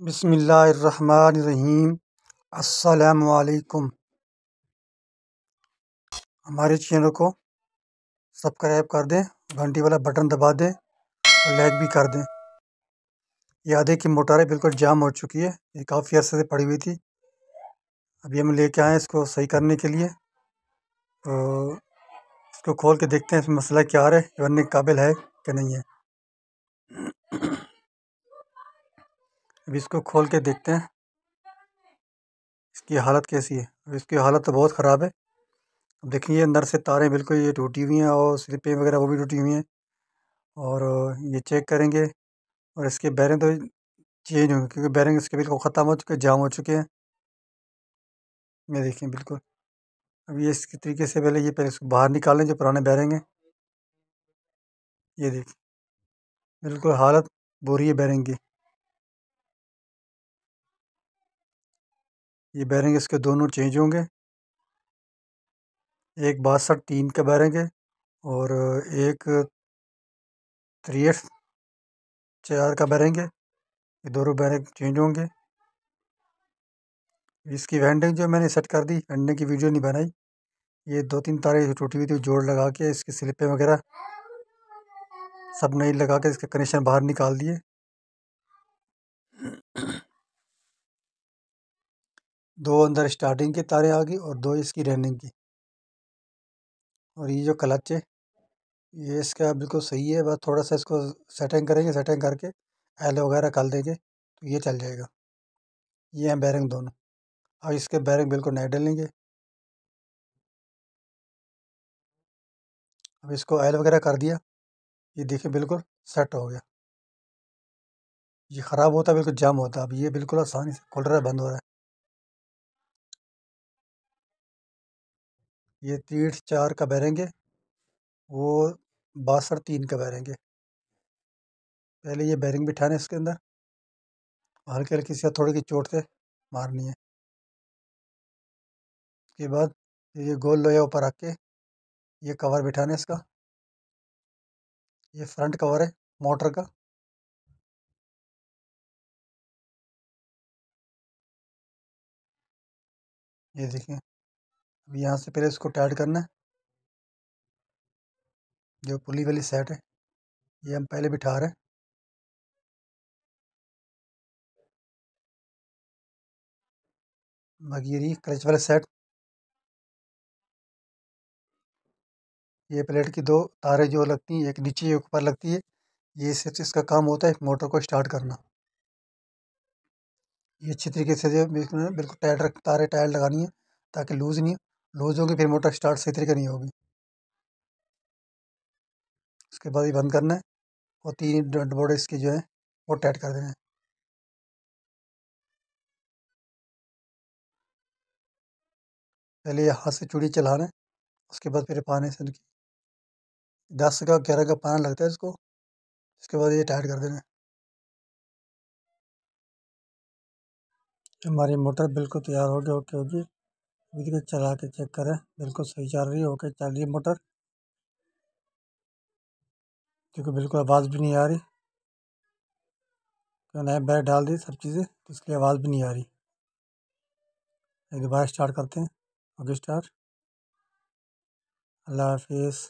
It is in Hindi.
बिस्मिल्लाहिर्रहमानिर्रहीम। अस्सलामुअलैकुम। हमारे चैनल को सब्सक्राइब कर दें, घंटी वाला बटन दबा दें और लाइक भी कर दें। ये आधे की मोटर बिल्कुल जाम हो चुकी है, ये काफ़ी अर्से से पड़ी हुई थी। अभी हम लेके आए इसको सही करने के लिए। तो इसको खोल के देखते हैं इसमें मसला क्या आ रहा है, ये बनने के काबिल है कि नहीं है। अभी इसको खोल के देखते हैं इसकी हालत कैसी है। अब इसकी हालत तो बहुत ख़राब है। अब देखिए अंदर से तारें बिल्कुल ये टूटी हुई हैं और स्लिपें वगैरह वो भी टूटी हुई हैं। और ये चेक करेंगे और इसके बैरिंग तो चेंज होंगे क्योंकि बैरिंग इसके बिल्कुल ख़त्म हो चुके हैं, जाम हो चुके हैं। ये देखिए बिल्कुल। अब ये इसके तरीके से पहले इसको बाहर निकालें जो पुराने बैरिंग हैं। ये देखिए बिल्कुल हालत बुरी है बैरिंग की। ये बैरिंग इसके दोनों चेंज होंगे, एक 62-3 का बैरिंग है और एक 63-4 का बैरिंग है। ये दोनों बैरिंग चेंज होंगे। इसकी वेल्डिंग जो मैंने सेट कर दी, वेल्डिंग की वीडियो नहीं बनाई। ये 2-3 तारें जो टूटी हुई थी जोड़ लगा के इसकी स्लिपें वगैरह सब नई लगा के इसके कनेक्शन बाहर निकाल दिए। दो अंदर स्टार्टिंग की तारें आ गई और दो इसकी रनिंग की। और ये जो क्लच है ये इसका बिल्कुल सही है, बस थोड़ा सा इसको सेटिंग करेंगे, सेटिंग करके एल वगैरह कर देंगे तो ये चल जाएगा। ये हैं बैरिंग दोनों। अब इसके बैरिंग बिल्कुल नए डलेंगे। अब इसको ऑयल वगैरह कर दिया, ये देखिए बिल्कुल सेट हो गया। ये ख़राब होता है बिल्कुल जाम होता है। अब ये बिल्कुल आसानी से खुल रहा है, बंद हो रहा है। ये 63-4 का बैरिंग है, वो 62-3 का बैरिंग है। पहले ये बैरिंग बिठाने इसके अंदर, हल्की हल्की सी थोड़ी की चोट से मारनी है। उसके बाद ये गोल लोया ऊपर रख के ये कवर बिठाने इसका। ये फ्रंट कवर है मोटर का। ये देखिए अब यहाँ से पहले इसको टाइट करना है। जो पुली वाली सेट है ये हम पहले बिठा रहे हैं। बाकी ये रही क्लच वाला सेट। ये प्लेट की दो तारें जो लगती हैं, एक नीचे एक ऊपर लगती है। ये सिर्फ इसका काम होता है मोटर को स्टार्ट करना। ये अच्छी तरीके से जो बिल्कुल टाइट तारें टाइट लगानी है ताकि लूज़ नहीं लूज़ होगी फिर मोटर स्टार्ट सही तरीके नहीं होगी। उसके बाद ये बंद करना है और 3 नट बोर्ड इसके जो है वो टाइट कर देना है। पहले ये हाथ से चूड़ी चलाना है, उसके बाद फिर पानी से 10 का 11 का पाना लगता है इसको। उसके बाद ये टाइट कर देना है। हमारी मोटर बिल्कुल तैयार हो गई, ओके होगी। अभी चला के चेक करें, बिल्कुल सही चल रही है, ओके चल रही है मोटर। क्योंकि बिल्कुल आवाज़ भी नहीं आ रही, तो नया बैग डाल दी सब चीज़ें तो इसकी आवाज़ भी नहीं आ रही। एक दोबारा स्टार्ट करते हैं। Okay start. अल्लाह हाफिज़।